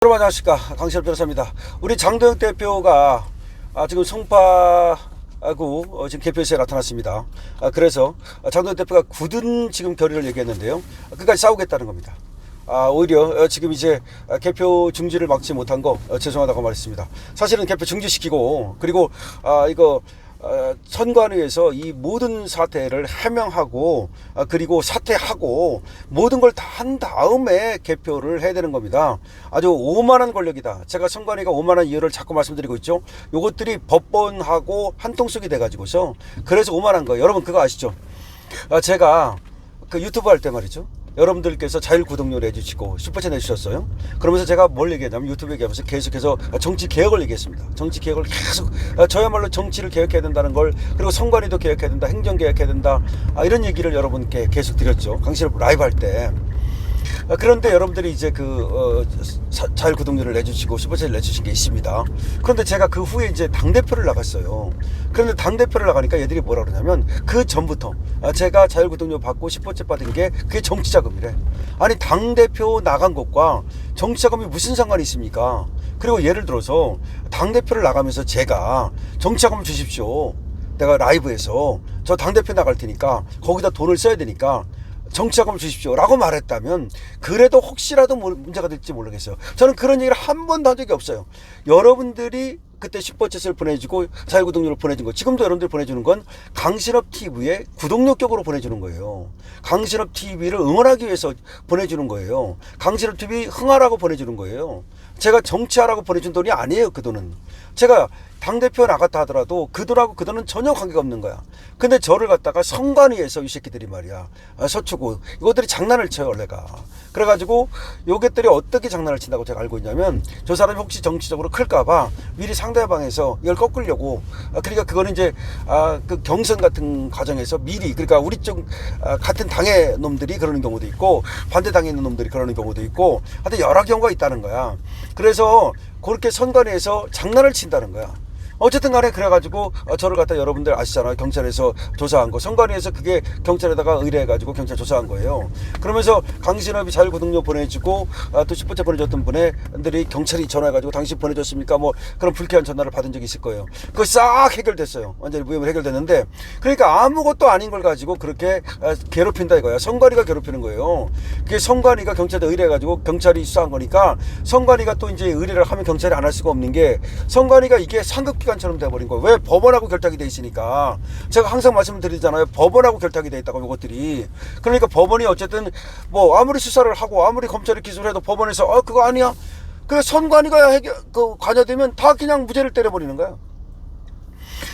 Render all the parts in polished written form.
여러분 안녕하십니까, 강신업 변호사입니다. 우리 장도영 대표가 지금 송파구 지금 개표소에 나타났습니다. 그래서 장도영 대표가 굳은 지금 결의를 얘기했는데요, 끝까지 싸우겠다는 겁니다. 오히려 지금 이제 개표 중지를 막지 못한 거 죄송하다고 말했습니다. 사실은 개표 중지시키고, 그리고 이거 선관위에서 이 모든 사태를 해명하고, 그리고 사퇴하고 모든 걸 다 한 다음에 개표를 해야 되는 겁니다. 아주 오만한 권력이다. 제가 선관위가 오만한 이유를 자꾸 말씀드리고 있죠. 요것들이 법원하고 한통속이 돼가지고서 그래서 오만한 거예요. 여러분 그거 아시죠? 제가 그 유튜브 할 때 말이죠, 여러분들께서 자율 구독료를 해주시고 슈퍼챗 해주셨어요. 그러면서 제가 뭘 얘기했냐면, 유튜브 얘기하면서 계속해서 정치 개혁을 얘기했습니다. 정치 개혁을 계속, 저야말로 정치를 개혁해야 된다는 걸, 그리고 선관위도 개혁해야 된다, 행정 개혁해야 된다, 이런 얘기를 여러분께 계속 드렸죠, 강신업 라이브 할 때. 그런데 여러분들이 이제 자율 구독료를 내주시고 슈퍼챗을 내주신 게 있습니다. 그런데 제가 그 후에 이제 당대표를 나갔어요. 그런데 당대표를 나가니까 얘들이 뭐라 그러냐면, 그 전부터 제가 자율 구독료 받고 슈퍼챗 받은 게 그게 정치자금이래. 아니, 당대표 나간 것과 정치자금이 무슨 상관이 있습니까? 그리고 예를 들어서 당대표를 나가면서 제가 정치자금 주십시오, 내가 라이브에서 저 당대표 나갈 테니까 거기다 돈을 써야 되니까 정치자금을 주십시오 라고 말했다면, 그래도 혹시라도 문제가 될지 모르겠어요. 저는 그런 얘기를 한 번도 한 적이 없어요. 여러분들이 그때 슈퍼챗을 보내주고 자율구독료를 보내준 거, 지금도 여러분들이 보내주는 건 강신업 TV에 구독료격으로 보내주는 거예요. 강신업 TV를 응원하기 위해서 보내주는 거예요. 강신업 TV 흥하라고 보내주는 거예요. 제가 정치하라고 보내준 돈이 아니에요. 그 돈은 제가 당대표 나갔다 하더라도 그 돈하고 그 돈은 전혀 관계가 없는 거야. 근데 저를 갖다가 선관위에서 이 새끼들이 말이야, 서초구 이것들이 장난을 쳐요 원래가. 그래가지고 요것들이 어떻게 장난을 친다고 제가 알고 있냐면, 저 사람이 혹시 정치적으로 클까봐 미리 상대방에서 이걸 꺾으려고, 그러니까 그거는 이제 그 경선 같은 과정에서 미리, 그러니까 우리 쪽 같은 당의 놈들이 그러는 경우도 있고, 반대 당에 있는 놈들이 그러는 경우도 있고, 하여튼 여러 경우가 있다는 거야. 그래서 그렇게 선관위에서 장난을 친다는 거야. 어쨌든 간에 그래가지고 저를 갖다, 여러분들 아시잖아요, 경찰에서 조사한 거, 선관위에서 그게 경찰에다가 의뢰해가지고 경찰 조사한 거예요. 그러면서 강신업이 자율구독료 보내주고 또 슈퍼챗 보내줬던 분들이 경찰이 전화해가지고 당신 보내줬습니까, 뭐 그런 불쾌한 전화를 받은 적이 있을 거예요. 그거 싹 해결됐어요. 완전히 무혐의로 해결됐는데, 그러니까 아무것도 아닌 걸 가지고 그렇게 괴롭힌다 이거야. 선관위가 괴롭히는 거예요. 그게 선관위가 경찰에 의뢰해가지고 경찰이 수사한 거니까, 선관위가 또 이제 의뢰를 하면 경찰이 안 할 수가 없는 게, 선관위가 이게 상급기 처럼 돼버린 거예요. 왜? 법원하고 결탁이 돼 있으니까. 제가 항상 말씀드리잖아요, 법원하고 결탁이 돼 있다고, 이것들이. 그러니까 법원이 어쨌든 뭐 아무리 수사를 하고 아무리 검찰이 기소를 해도 법원에서 그거 아니야, 그래 선관위가 관여되면 다 그냥 무죄를 때려버리는 거야.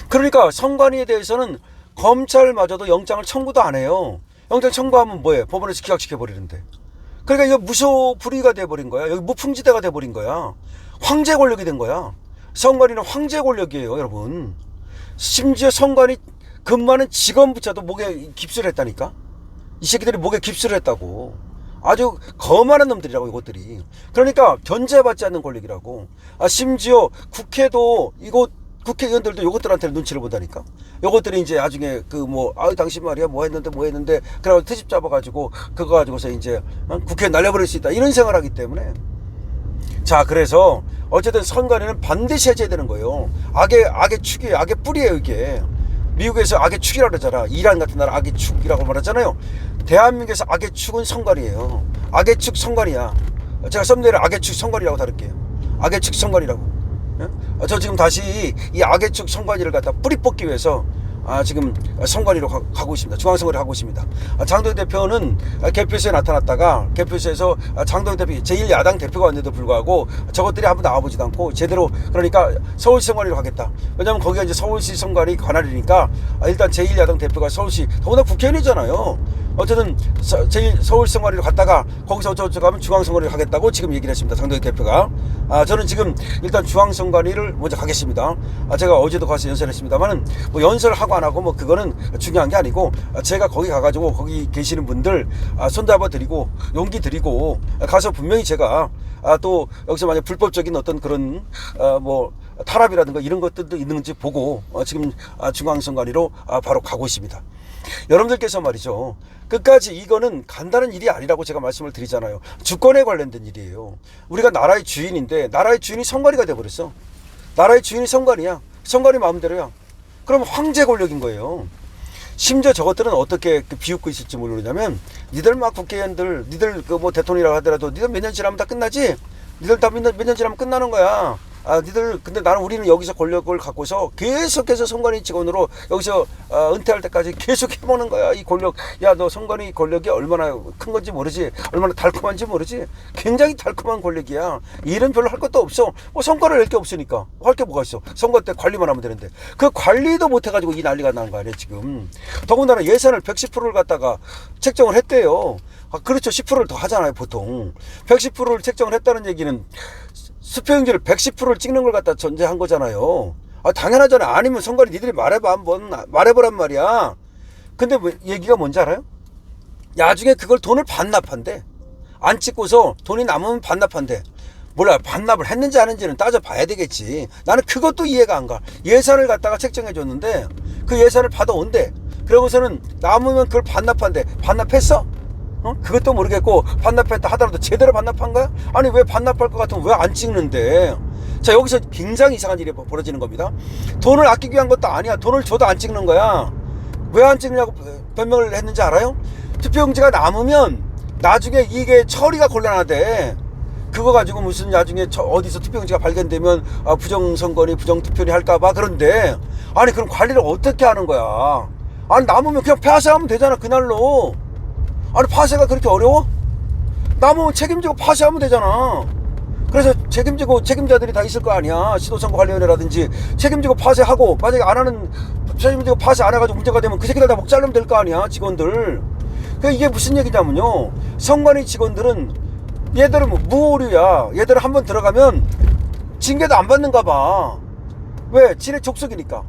그러니까 선관위에 대해서는 검찰마저도 영장을 청구도 안 해요. 영장 청구하면 뭐해? 법원에서 기각시켜버리는데. 그러니까 이거 무소불위가 돼버린 거야. 여기 무풍지대가 돼버린 거야. 황제 권력이 된 거야. 선관위는 황제 권력이에요, 여러분. 심지어 선관위 근무하는 직원부터도 목에 깁스를 했다니까. 이 새끼들이 목에 깁스를 했다고. 아주 거만한 놈들이라고, 이것들이. 그러니까 견제받지 않는 권력이라고. 심지어 국회도, 국회의원들도 요것들한테 눈치를 본다니까. 요것들이 이제 나중에 당신 말이야 뭐 했는데 그래가지고 트집 잡아가지고 그거 가지고서 이제 국회에 날려버릴 수 있다, 이런 생각을 하기 때문에. 자, 그래서 어쨌든 선관위는 반드시 해제해야 되는 거예요. 악의 축이에요. 악의 뿌리예요, 이게. 미국에서 악의 축이라고 그러잖아. 이란 같은 나라 악의 축이라고 말하잖아요. 대한민국에서 악의 축은 선관위예요. 악의 축 선관위야. 제가 썸네일을 악의 축 선관위라고 다룰게요. 악의 축 선관위라고. 저 지금 다시 이 악의 축 선관위를 갖다 뿌리 뽑기 위해서 지금 선관위로 가고 있습니다. 중앙선관위로 가고 있습니다. 장도영 대표는 개표소에 나타났다가, 개표소에서 장도영 대표 제1야당 대표가 왔는데도 불구하고 저것들이 한번 나와보지도 않고 제대로, 그러니까 서울시 선관위로 가겠다. 왜냐면 거기가 이제 서울시 선관위 관할이니까 일단 제1야당 대표가 서울시, 더구나 국회의원이잖아요. 어쨌든 서울시 선관위로 갔다가 거기서 어쩌고 가면 중앙선관위로 가겠다고 지금 얘기를 했습니다, 장도영 대표가. 저는 지금 일단 중앙선관위를 먼저 가겠습니다. 제가 어제도 가서 연설했습니다만은 뭐 연설하고 안 하고 뭐 그거는 중요한 게 아니고, 제가 거기 가가지고 거기 계시는 분들 손잡아 드리고 용기 드리고 가서 분명히 제가 또 여기서 만약 불법적인 어떤 그런 뭐 탄압이라든가 이런 것들도 있는지 보고 지금 중앙선관위로 바로 가고 있습니다. 여러분들께서 말이죠, 끝까지 이거는 간단한 일이 아니라고 제가 말씀을 드리잖아요. 주권에 관련된 일이에요. 우리가 나라의 주인인데 나라의 주인이 성관이가 돼버렸어. 나라의 주인이 성관이야. 성관이 마음대로야. 그럼 황제 권력인 거예요. 심지어 저것들은 어떻게 비웃고 있을지 모르냐면, 니들 막 국회의원들, 니들 그 뭐 대통령이라고 하더라도 니들 몇 년 지나면 다 끝나지? 니들 다 몇 년 지나면 끝나는 거야. 니들, 근데 우리는 여기서 권력을 갖고서 계속해서 선관위 직원으로 여기서 은퇴할 때까지 계속 해보는 거야. 이 권력. 야, 너 선관위 권력이 얼마나 큰 건지 모르지? 얼마나 달콤한지 모르지? 굉장히 달콤한 권력이야. 일은 별로 할 것도 없어. 뭐 성과를 낼 게 없으니까. 할 게 뭐가 있어? 선거 때 관리만 하면 되는데. 그 관리도 못 해가지고 이 난리가 나는 거 아니야, 지금. 더군다나 예산을 110%를 갖다가 책정을 했대요. 그렇죠. 10%를 더 하잖아요, 보통. 110%를 책정을 했다는 얘기는 수표용지를 110%를 찍는 걸 갖다 전제한 거잖아요. 당연하잖아요. 아니면 선관위 니들이 말해봐, 한번 말해보란 말이야. 근데 얘기가 뭔지 알아요? 나중에 그걸 돈을 반납한대. 안 찍고서 돈이 남으면 반납한대. 몰라, 반납을 했는지 안 했는지는 따져봐야 되겠지. 나는 그것도 이해가 안 가. 예산을 갖다가 책정해 줬는데 그 예산을 받아온대. 그러고서는 남으면 그걸 반납한대. 반납했어? 그것도 모르겠고, 반납했다 하더라도 제대로 반납한 거야? 아니, 왜 반납할 것 같으면 왜 안 찍는데? 자, 여기서 굉장히 이상한 일이 벌어지는 겁니다. 돈을 아끼기 위한 것도 아니야. 돈을 줘도 안 찍는 거야. 왜 안 찍느냐고 변명을 했는지 알아요? 투표용지가 남으면 나중에 이게 처리가 곤란하대. 그거 가지고 무슨 나중에 어디서 투표용지가 발견되면 부정선거니 부정투표니 할까봐. 그런데 아니, 그럼 관리를 어떻게 하는 거야? 아니, 남으면 그냥 폐하세하면 되잖아, 그날로. 아니, 파쇄가 그렇게 어려워? 남으면 책임지고 파쇄하면 되잖아. 그래서 책임자들이 다 있을 거 아니야. 시도선거관리위원회라든지 책임지고 파쇄하고, 만약에 안 하는, 책임지고 파쇄 안 해가지고 문제가 되면 그 새끼들 다 목 자르면 될 거 아니야, 직원들. 그러니까 이게 무슨 얘기냐면요, 선관위 직원들은 얘들은 뭐 무오류야. 얘들은 한번 들어가면 징계도 안 받는가 봐. 왜? 지네 족속이니까.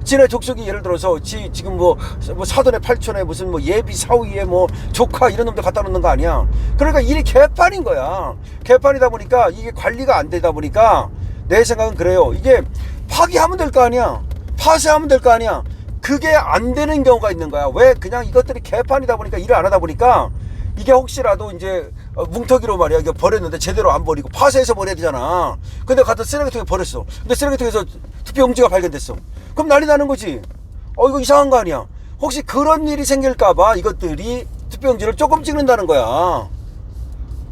지네 족속이 예를 들어서 지금 뭐 사돈의 팔촌에 무슨 뭐 예비 사위에 뭐 조카 이런 놈들 갖다 놓는 거 아니야. 그러니까 일이 개판인 거야. 개판이다 보니까 이게 관리가 안 되다 보니까 내 생각은 그래요. 이게 파기하면 될 거 아니야. 파쇄하면 될 거 아니야. 그게 안 되는 경우가 있는 거야. 왜? 그냥 이것들이 개판이다 보니까 일을 안 하다 보니까 이게 혹시라도 이제 뭉터기로 말이야, 이게 버렸는데 제대로 안 버리고 파쇄해서 버려야 되잖아. 근데 갖다 쓰레기통에 버렸어. 근데 쓰레기통에서 투표용지가 발견됐어. 그럼 난리 나는 거지. 이거 이상한 거 아니야. 혹시 그런 일이 생길까봐 이것들이 투표용지를 조금 찍는다는 거야.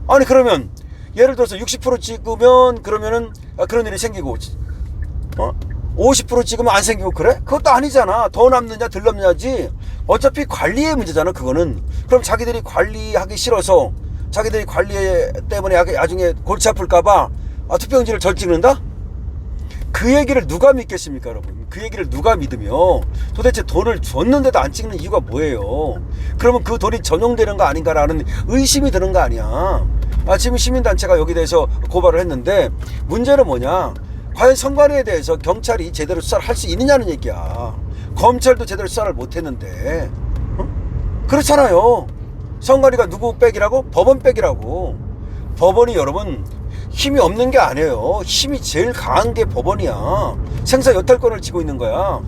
아니, 그러면 예를 들어서 60% 찍으면 그러면은 그런 일이 생기고 50% 찍으면 안 생기고, 그래? 그것도 아니잖아. 더 남느냐 덜 남느냐지. 어차피 관리의 문제잖아, 그거는. 그럼 자기들이 관리하기 싫어서, 자기들이 관리 때문에 나중에 골치 아플까봐 투표용지를 덜 찍는다? 그 얘기를 누가 믿겠습니까, 여러분? 그 얘기를 누가 믿으며 도대체 돈을 줬는데도 안 찍는 이유가 뭐예요? 그러면 그 돈이 전용되는 거 아닌가라는 의심이 드는 거 아니야. 지금 시민단체가 여기 대해서 고발을 했는데, 문제는 뭐냐? 과연 선관위에 대해서 경찰이 제대로 수사를 할 수 있느냐는 얘기야. 검찰도 제대로 수사를 못했는데, 그렇잖아요. 선관위가 누구 백이라고? 법원 백이라고. 법원이 여러분 힘이 없는 게 아니에요. 힘이 제일 강한 게 법원이야. 생사 여탈권을 쥐고 있는 거야.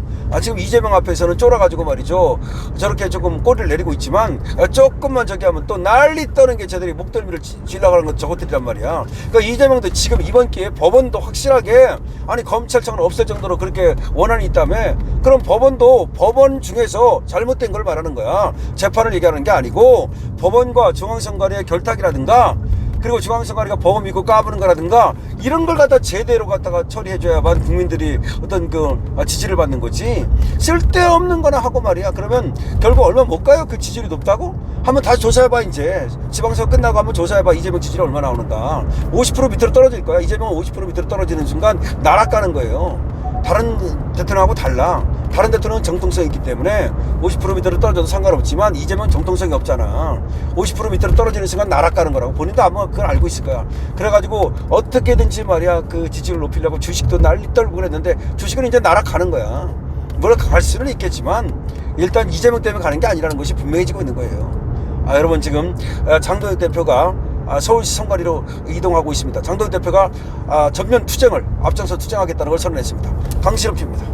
지금 이재명 앞에서는 쫄아가지고 말이죠, 저렇게 조금 꼬리를 내리고 있지만, 조금만 저기 하면 또 난리 떠는 게 쟤들이 목덜미를 쥐려가는 건 저것들이란 말이야. 그러니까 이재명도 지금 이번 기회에 법원도 확실하게, 아니 검찰청은 없을 정도로 그렇게 원한이 있다며, 그럼 법원도 법원 중에서 잘못된 걸 말하는 거야. 재판을 얘기하는 게 아니고 법원과 중앙선관위의 결탁이라든가, 그리고 중앙선관위가 법원 믿고 까부는 거라든가, 이런 걸 갖다 제대로 갖다가 처리해줘야만 국민들이 어떤 그 지지를 받는 거지. 쓸데없는 거나 하고 말이야. 그러면 결국 얼마 못 가요. 그 지지율이 높다고? 한번 다시 조사해봐. 이제 지방선거 끝나고 한번 조사해봐. 이재명 지지율이 얼마 나오는가. 50% 밑으로 떨어질 거야. 이재명은 50% 밑으로 떨어지는 순간 나락가는 거예요. 다른 대통령하고 달라. 다른 대통령은 정통성이 있기 때문에 50% 밑으로 떨어져도 상관없지만, 이재명은 정통성이 없잖아. 50% 밑으로 떨어지는 순간 나락가는 거라고. 본인도 아마 그걸 알고 있을 거야. 그래가지고 어떻게든지 말이야, 그 지지율을 높이려고 주식도 난리 떨고 그랬는데, 주식은 이제 나락가는 거야. 물론 갈 수는 있겠지만 일단 이재명 때문에 가는 게 아니라는 것이 분명해지고 있는 거예요. 여러분, 지금 장동혁 대표가 서울시 선관위로 이동하고 있습니다. 장동혁 대표가 전면 투쟁을 앞장서 투쟁하겠다는 걸 선언했습니다. 강신업 피입니다.